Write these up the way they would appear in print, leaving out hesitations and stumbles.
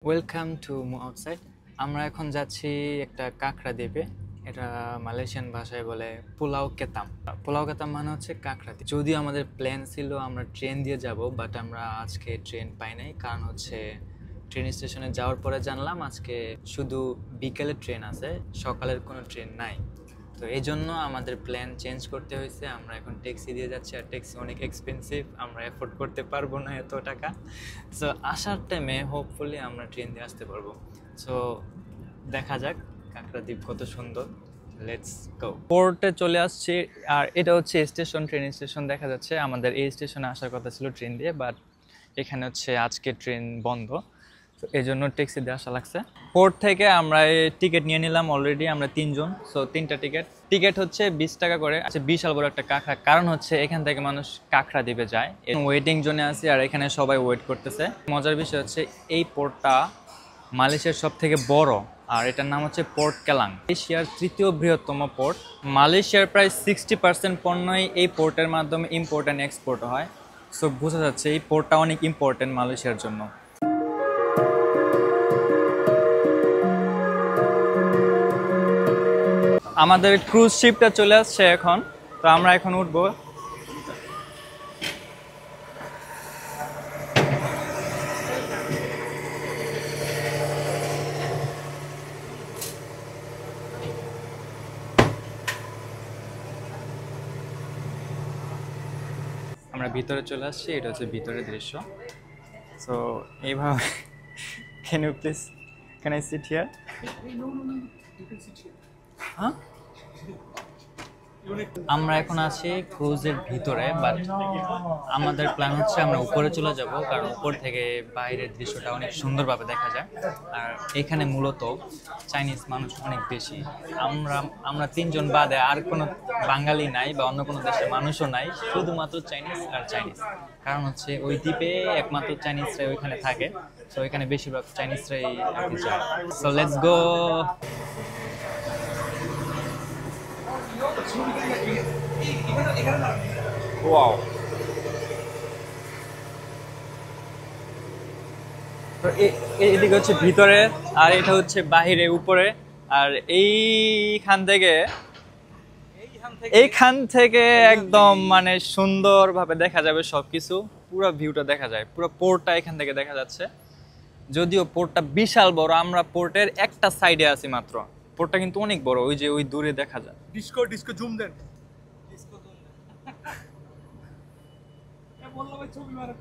Welcome to মু outside. আমরা এখন যাচ্ছি একটা কাঁকড়া দ্বীপে। এটা মালয়েশিয়ান ভাষায় বলে পুলাও কেতাম। পুলাও কেতাম মানে হচ্ছে কাঁকড়া দ্বীপ। যদিও আমাদের প্ল্যান ছিল আমরা ট্রেন দিয়ে যাব, বাট আমরা আজকে ট্রেন পাই নাই। কারণ হচ্ছে ট্রেন স্টেশনে যাওয়ার পরে জানলাম আজকে শুধু বিকেলের ট্রেন আছে, সকালের কোনো ট্রেন নাই। তো এই জন্য আমাদের প্ল্যান চেঞ্জ করতে হয়েছে। আমরা এখন ট্যাক্সি দিয়ে যাচ্ছি, আর ট্যাক্সি অনেক এক্সপেন্সিভ, আমরা অ্যাফোর্ড করতে পারবো না এত টাকা। সো আসার টাইমে হোপফুলি আমরা ট্রেন দিয়ে আসতে পারবো। সো দেখা যাক কাঁকড়া দ্বীপ কত সুন্দর। Let's go. পোর্টে চলে আসছি, আর এটা হচ্ছে স্টেশন, ট্রেন স্টেশন দেখা যাচ্ছে। আমাদের এই স্টেশনে আসার কথা ছিল ট্রেন দিয়ে, বাট এখানে হচ্ছে আজকে ট্রেন বন্ধ, তো এই জন্য ট্যাক্সি দিয়ে আসা লাগছে। পোর্ট থেকে আমরা টিকিট নিয়ে নিলাম অলরেডি, আমরা তিনজন। সো তিনটা টিকিট হচ্ছে 20 টাকা করে। আচ্ছা, বিশাল বড় একটা কাঁকড়া, কারণ হচ্ছে এখান থেকে মানুষ কাঁকড়া দ্বীপে যায়। ওয়েটিং জোনে আছি আর এখানে সবাই ওয়েট করতেছে। মজার বিষয় হচ্ছে এই পোর্টটা মালয়েশিয়ার সব থেকে বড়, আর এটার নাম হচ্ছে পোর্ট কেলাং। এশিয়ার তৃতীয় বৃহত্তম পোর্ট। মালয়েশিয়ার প্রায় 60% পণ্যই এই পোর্টের মাধ্যমে ইম্পোর্ট অ্যান্ড এক্সপোর্ট হয়। সো বোঝা যাচ্ছে এই পোর্টটা অনেক ইম্পর্টেন্ট মালয়েশিয়ার জন্য। আমাদের ক্রুজ শিপটা চলে আসছে এখন, তো আমরা এখন উঠবো। আমরা ভিতরে চলে আসছি, এটা হচ্ছে ভিতরের দৃশ্য। সো এইভাবে can you please can I sit here? হ্যাঁ, আমরা এখন আছি ক্রুজের ভিতরে, বাট আমাদের প্ল্যান হচ্ছে আমরা উপরে চলে যাব, কারণ উপর থেকে বাইরের দৃশ্যটা অনেক সুন্দরভাবে দেখা যায়। আর এখানে মূলত চাইনিজ মানুষ অনেক বেশি। আমরা তিনজন বাদে আর কোনো বাঙালি নাই বা অন্য কোনো দেশের মানুষও নাই, শুধুমাত্র চাইনিজ আর চাইনিজ। কারণ হচ্ছে ওই দ্বীপে একমাত্র চাইনিজরাই ওইখানে থাকে, তো ওইখানে বেশিরভাগ চাইনিজরাই আর কি যায়। So let's go. ওয়াও, তো এদিকে হচ্ছে ভিতরে, আর এটা হচ্ছে বাহিরে উপরে। আর এইখান থেকে একদম মানে সুন্দরভাবে দেখা যাবে সবকিছু, পুরো ভিউটা দেখা যায়, পুরো পোর্টটা এখান থেকে দেখা যাচ্ছে। যদিও পোর্টটা বিশাল বড়, আমরা পোর্টের একটা সাইডে আছি মাত্র। পোর্টটা কিন্তু অনেক বড়, ওই যে ওই দূরে দেখা যায়। ডিস্কো ডিস্কো জুম দেন ডিস্কো জুম দেন এ বললো ভাই ছবি মারা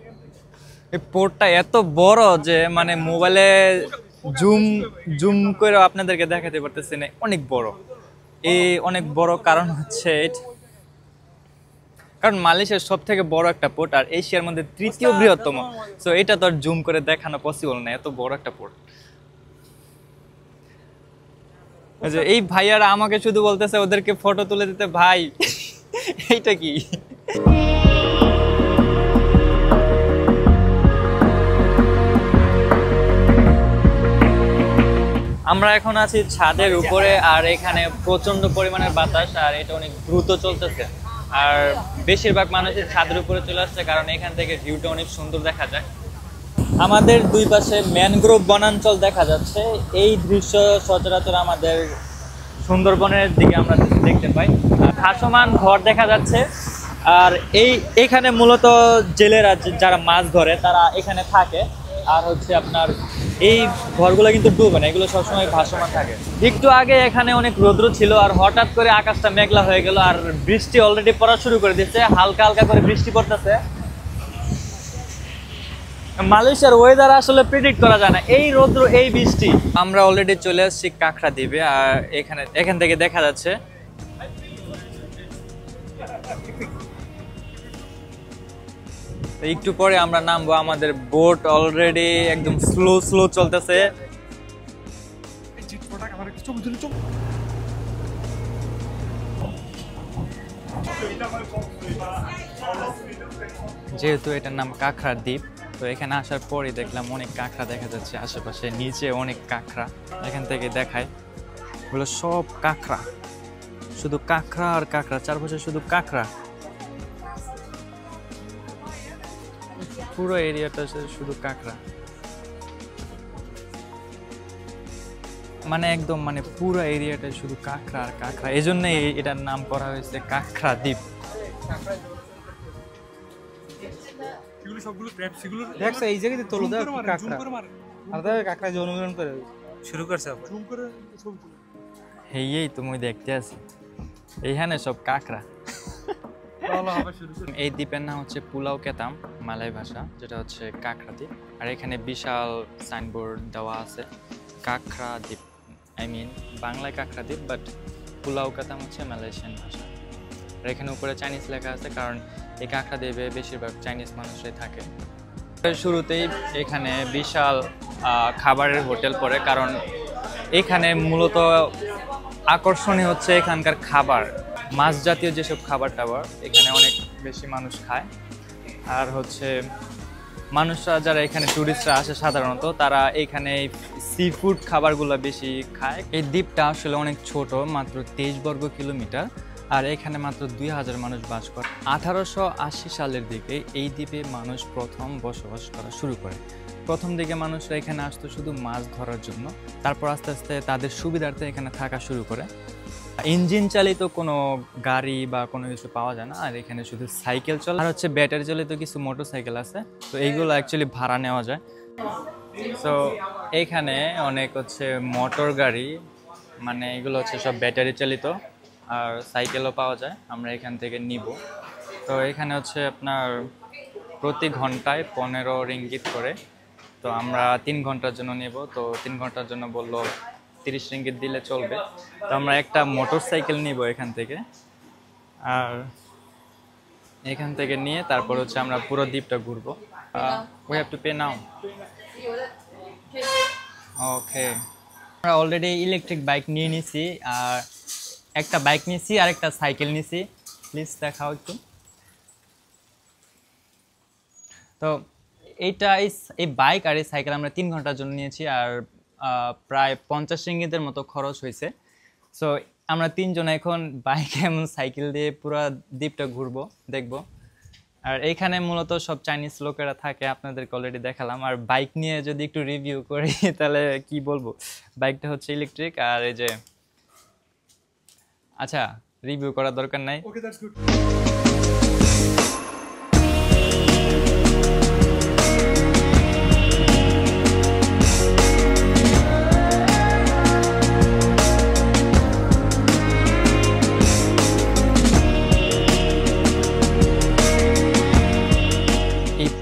এখান থেকে। এই পোর্টটা এত বড় যে মানে মোবাইলে জুম জুম করে আপনাদেরকে দেখাতে পারতেছি না, অনেক বড়। এই অনেক বড় কারণ হচ্ছে কারণ মালয়েশিয়ার সব থেকে বড় একটা পোর্ট, আর এশিয়ার মধ্যে তৃতীয় বৃহত্তম। সো এটা তো আর জুম করে দেখানো পসিবল না, এত বড় একটা পোর্ট। এই ভাইয়ারা আমাকে শুধু বলতেছে ওদেরকে ফটো তুলে দিতে। ভাই এইটা কি? আমরা এখন আছি ছাদের উপরে, আর এখানে প্রচন্ড পরিমাণের বাতাস, আর এটা অনেক দ্রুত চলতেছে। আর বেশিরভাগ মানুষের ছাদের উপরে চলে আসছে, কারণ এখান থেকে ভিউটা অনেক সুন্দর দেখা যায়। আমাদের দুই পাশে ম্যানগ্রোভ বনাঞ্চল দেখা যাচ্ছে। এই দৃশ্য সচরাচর আমাদের সুন্দরবনের দিকে আমরা দেখতে পাই। ভাসমান ঘর দেখা যাচ্ছে, আর এখানে মূলত জেলেরা যারা মাছ ধরে তারা এখানে থাকে। আর হচ্ছে আপনার এই ঘরগুলো কিন্তু ডুবে না, এগুলো সবসময় ভাসমান থাকে। একটু আগে এখানে অনেক রৌদ্র ছিল, আর হঠাৎ করে আকাশটা মেঘলা হয়ে গেল, আর বৃষ্টি অলরেডি পড়া শুরু করে দিচ্ছে, হালকা হালকা করে বৃষ্টি পড়তেছে। মালয়েশিয়ার ওয়েদার আসলে প্রেডিক্ট করা যায় না, এই রৌদ্র এই বৃষ্টি। আমরা অলরেডি চলে আসছি কাঁকড়া দ্বীপে, আর এখান থেকে দেখা যাচ্ছে একটু পরে আমরা নামবো। আমাদের বোট অলরেডি একদম স্লো চলতেছে। যেহেতু এটার নাম কাঁকড়া দ্বীপ, তো এখানে আসার পরই দেখলাম অনেক কাঁকড়া দেখা যাচ্ছে আশেপাশে, নিচে অনেক কাঁকড়া এখান থেকে দেখায়। এগুলো সব কাঁকড়া, শুধু কাঁকড়া আর কাঁকড়া, চারপাশে শুধু কাঁকড়া। পুরো এরিয়াটা শুধু কাঁকড়া। মানে একদম মানে পুরো এরিয়াটা শুধু কাঁকড়া আর কাঁকড়া, এই জন্য এটার নাম করা হয়েছে কাঁকড়া দ্বীপ। এগুলো সবগুলো ক্র্যাব, সেগুলো দেখছো এই জায়গাতে তোলো দাও জুম করে মারে আর দাও কাঁকড়া জন্মগ্রহণ করে শুরু করছে জুম করে ছবি তুলে। এই তো মুই দেখতে আছি এইখানে সব কাঁকড়া। তাহলে হবে শুরু করে। এই দ্বীপের নাম হচ্ছে পুলাও কেতাম মালয় ভাষা, যেটা হচ্ছে কাঁকড়া দ্বীপ। আর এখানে বিশাল সাইনবোর্ড দেওয়া আছে কাঁকড়া দ্বীপ, আই মিন বাংলায় কাঁকড়া দ্বীপ, বাট পুলাও কেতাম হচ্ছে মালয়েশিয়ান ভাষা। আর এখানে উপরে চাইনিজ লেখা আছে, কারণ এই কাঁকড়া দ্বীপে বেশিরভাগ চাইনিজ মানুষই থাকে। শুরুতেই এখানে বিশাল খাবারের হোটেল পড়ে, কারণ এখানে মূলত আকর্ষণীয় হচ্ছে এখানকার খাবার, মাছ জাতীয় যেসব খাবার টাবার এখানে অনেক বেশি মানুষ খায়। আর হচ্ছে মানুষরা যারা এখানে টুরিস্টরা আসে সাধারণত, তারা এখানে সি ফুড খাবারগুলো বেশি খায়। এই দ্বীপটা আসলে অনেক ছোট, মাত্র 23 বর্গ কিলোমিটার, আর এখানে মাত্র 2000 মানুষ বাস করে। 1880 সালের দিকে এই দ্বীপে মানুষ প্রথম বসবাস করা শুরু করে। প্রথম দিকে মানুষরা এখানে আসতো শুধু মাছ ধরার জন্য, তারপর আস্তে আস্তে তাদের সুবিধার্থে এখানে থাকা শুরু করে। ইঞ্জিন চালিত কোনো গাড়ি বা কোনো কিছু পাওয়া যায় না, আর এখানে শুধু সাইকেল চলে, আর হচ্ছে ব্যাটারি চালিত কিছু মোটর সাইকেল আছে, তো এইগুলো অ্যাকচুয়ালি ভাড়া নেওয়া যায়। তো এইখানে অনেক হচ্ছে মোটর গাড়ি, মানে এগুলো হচ্ছে সব ব্যাটারি চালিত, আর সাইকেলও পাওয়া যায়, আমরা এখান থেকে নিব। তো এখানে হচ্ছে আপনার প্রতি ঘন্টায় 15 রিঙ্গিত করে, তো আমরা 3 ঘন্টার জন্য নেব। তো 3 ঘন্টার জন্য বললো 30 রিঙ্গিত দিলে চলবে। তো আমরা একটা মোটর সাইকেল নিব এখান থেকে, আর এখান থেকে নিয়ে তারপর হচ্ছে আমরা পুরো দ্বীপটা ঘুরবো। We have to pay now. Okay, আমরা অলরেডি ইলেকট্রিক বাইক নিয়ে নিছি, আর একটা বাইক নিছি আর একটা সাইকেল নিছি। প্লিজ দেখাও একটু। তো এই বাইক আর এই সাইকেল আমরা 3 ঘন্টার জন্য নিয়েছি, আর প্রায় 50 রিঙ্গিতের মতো খরচ হয়েছে। সো আমরা 3 জন এখন বাইক এবং সাইকেল দিয়ে পুরো দ্বীপটা ঘুরবো, দেখবো। আর এইখানে মূলত সব চাইনিজ লোকেরা থাকে, আপনাদেরকে অলরেডি দেখালাম। আর বাইক নিয়ে যদি একটু রিভিউ করি তাহলে কি বলবো, বাইকটা হচ্ছে ইলেকট্রিক, আর এই যে, আচ্ছা রিভিউ করার দরকার নাই। ওকে, দ্যাটস গুড।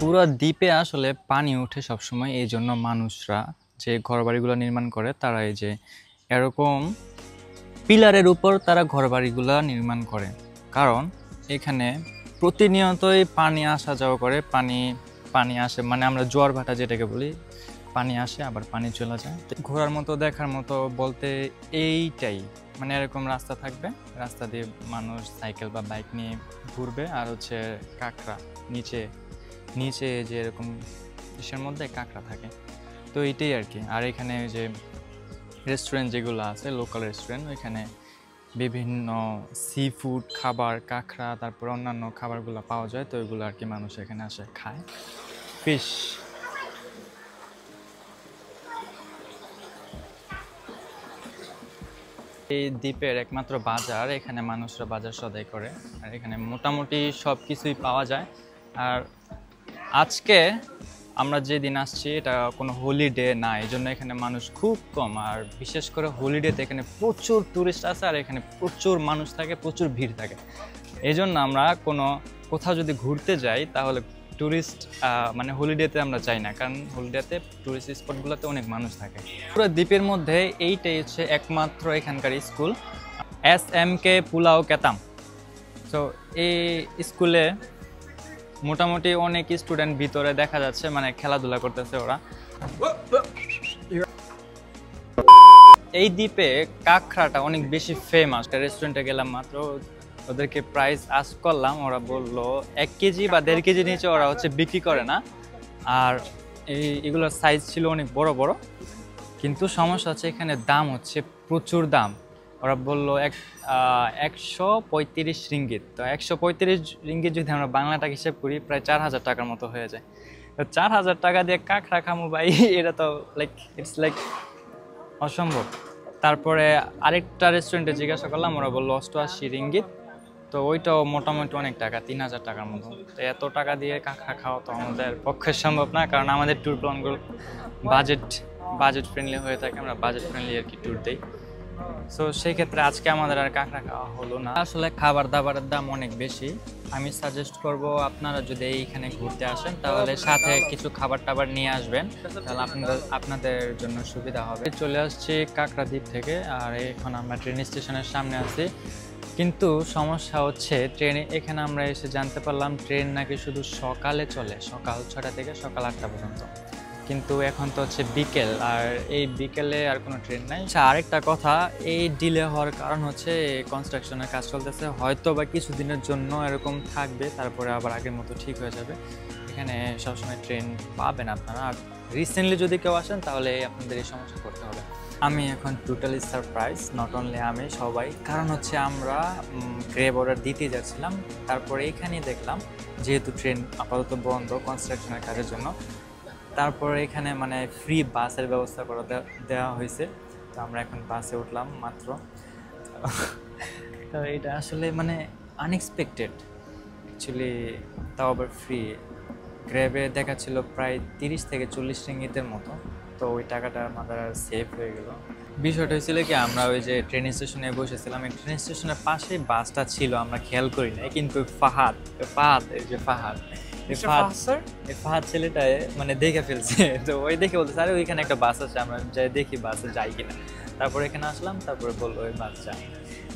পুরো দ্বীপে আসলে পানি ওঠে সবসময়, এই জন্য মানুষরা যে ঘরবাড়িগুলো নির্মাণ করে তারা এই যে এরকম পিলারের উপর তারা ঘরবাড়িগুলো নির্মাণ করে, কারণ এখানে প্রতিনিয়তই পানি আসা যাওয়া করে। পানি আসে, মানে আমরা জোয়ার ভাটা যেটাকে বলি, পানি আসে আবার পানি চলে যায়। ঘোরার মতো দেখার মতো বলতে এইটাই, মানে এরকম রাস্তা থাকবে, রাস্তা দিয়ে মানুষ সাইকেল বা বাইক নিয়ে ঘুরবে, আর হচ্ছে কাঁকড়া নিচে যে এরকম ইসের মধ্যে কাঁকড়া থাকে, তো এইটাই আর কি। আর এখানে যে রেস্টুরেন্ট যেগুলো আছে, লোকাল রেস্টুরেন্ট, ওইখানে বিভিন্ন সি ফুড খাবার, কাঁকড়া, তারপর অন্যান্য খাবারগুলো পাওয়া যায়, তো ওইগুলো আর কি মানুষ এখানে আসে খায়। ফিশ, এই দ্বীপের একমাত্র বাজার, এখানে মানুষরা বাজার সদাই করে, আর এখানে মোটামুটি সব কিছুই পাওয়া যায়। আর আজকে আমরা যেদিন আসছি এটা কোনো হলিডে না, এই জন্য এখানে মানুষ খুব কম, আর বিশেষ করে হলিডেতে এখানে প্রচুর টুরিস্ট আছে, আর এখানে প্রচুর মানুষ থাকে, প্রচুর ভিড় থাকে। এই জন্য আমরা কোথাও যদি ঘুরতে যাই তাহলে টুরিস্ট মানে হলিডেতে আমরা যাই না, কারণ হলিডেতে টুরিস্ট স্পটগুলোতে অনেক মানুষ থাকে। পুরো দ্বীপের মধ্যে এইটাই হচ্ছে একমাত্র এখানকার স্কুল, SMK পুলাও কেতাম। তো এই স্কুলে মোটামুটি অনেক স্টুডেন্ট ভিতরে দেখা যাচ্ছে, মানে খেলাধুলা করতেছে ওরা। এই দ্বীপে কাঁকড়াটা অনেক বেশি ফেমাস। রেস্টুরেন্টে গেলাম মাত্র, ওদেরকে প্রাইস আস্ক করলাম, ওরা বললো 1 কেজি বা 1.5 কেজি নিচে ওরা হচ্ছে বিক্রি করে না। আর এগুলোর সাইজ ছিল অনেক বড় বড়, কিন্তু সমস্যা হচ্ছে এখানে দাম হচ্ছে প্রচুর দাম। ওরা বললো 135 রিঙ্গিত। তো 135 রিঙ্গিত যদি আমরা বাংলা টাকা হিসেব করি, প্রায় 4000 টাকার মতো হয়ে যায়। তো 4000 টাকা দিয়ে কাঁকড়া খামু ভাই, এটা তো ইটস লাইক অসম্ভব। তারপরে আরেকটা রেস্টুরেন্টে জিজ্ঞাসা করলাম, ওরা বললো 88 রিঙ্গিত। তো ওইটাও মোটামুটি অনেক টাকা, 3000 টাকার মতো। তো এত টাকা দিয়ে কাঁকড়া খাওয়া তো আমাদের পক্ষে সম্ভব না, কারণ আমাদের ট্যুর প্ল্যানগুলো বাজেট ফ্রেন্ডলি হয়ে থাকে, আমরা বাজেট ফ্রেন্ডলি আর কি ট্যুর দিই। সো সেই ক্ষেত্রে আজকে আমাদের আর কাঁকড়া খাওয়া হলো না। আসলে খাবার দাবারের দাম অনেক বেশি। আমি সাজেস্ট করব আপনারা যদি এইখানে ঘুরতে আসেন তাহলে সাথে কিছু খাবার টাবার নিয়ে আসবেন, তাহলে আপনাদের জন্য সুবিধা হবে। চলে আসছি কাঁকড়া দ্বীপ থেকে, আর এখন আমরা ট্রেন স্টেশনের সামনে আছি। কিন্তু সমস্যা হচ্ছে ট্রেনে, এখানে আমরা এসে জানতে পারলাম ট্রেন নাকি শুধু সকালে চলে, সকাল 6টা থেকে সকাল 8টা পর্যন্ত। কিন্তু এখন তো হচ্ছে বিকেল, আর এই বিকেলে আর কোনো ট্রেন নাই। আচ্ছা, আরেকটা কথা, এই ডিলে হওয়ার কারণ হচ্ছে কনস্ট্রাকশনের কাজ চলতেছে, হয়তো বা কিছুদিনের জন্য এরকম থাকবে, তারপরে আবার আগের মতো ঠিক হয়ে যাবে। এখানে সবসময় ট্রেন পাবেন আপনারা, আর রিসেন্টলি যদি কেউ আসেন তাহলে আপনাদের এই সমস্যা করতে হবে। আমি এখন টোটালি সারপ্রাইজ, নট অনলি আমি, সবাই। কারণ হচ্ছে আমরা গ্রেব অর্ডার দিতে যাচ্ছিলাম, তারপরে এখানেই দেখলাম যেহেতু ট্রেন আপাতত বন্ধ কনস্ট্রাকশনের কাজের জন্য, তারপরে এখানে মানে ফ্রি বাসের ব্যবস্থা করে দেওয়া হয়েছে। তো আমরা এখন বাসে উঠলাম মাত্র। তো এটা আসলে মানে আনএক্সপেক্টেড অ্যাকচুয়ালি, তাও আবার ফ্রি। গ্র্যাবে দেখাচ্ছিল প্রায় 30 থেকে 40 রিঙ্গিতের মতো, তো ওই টাকাটা আমাদের সেভ হয়ে গেল। বিষয়টা হয়েছিল কি, আমরা ওই যে ট্রেন স্টেশনে বসেছিলাম, এই ট্রেন স্টেশনের পাশেই বাসটা ছিল, আমরা খেয়াল করি নাই। কিন্তু ফাহাদ এই যে ফাহাদ ছেলেটা মানে দেখে ফেলছে। তো ওই দেখে বলতেছে আরে ওইখানে একটা বাস আছে, আমরা যাই দেখি বাসে যাই কিনা। তারপর এখানে আসলাম, তারপরে বললো ওই বাস যায়।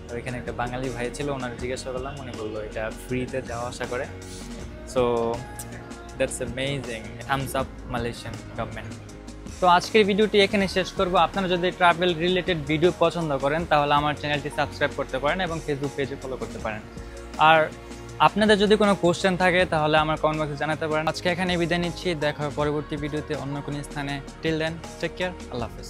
তো ওইখানে একটা বাঙালি ভাই ছিল, ওনার জিজ্ঞাসা করলাম, উনি বললো এটা ফ্রিতে যাওয়া আসা করে। So that's amazing, thumbs up Malaysian government. তো আজকের ভিডিওটি এখানে শেষ করব। আপনারা যদি ট্রাভেল রিলেটেড ভিডিও পছন্দ করেন তাহলে আমার চ্যানেলটি সাবস্ক্রাইব করতে পারেন এবং ফেসবুক পেজে ফলো করতে পারেন। আর আপনাদের যদি কোনো কোশ্চেন থাকে তাহলে আমার কমেন্ট বক্সে জানাতে পারেন। আজকে এখানে বিদায় নিচ্ছি, দেখা হবে পরবর্তী ভিডিওতে অন্য কোনো স্থানে। টিল দেন টেক কেয়ার, আল্লাহ হাফেজ।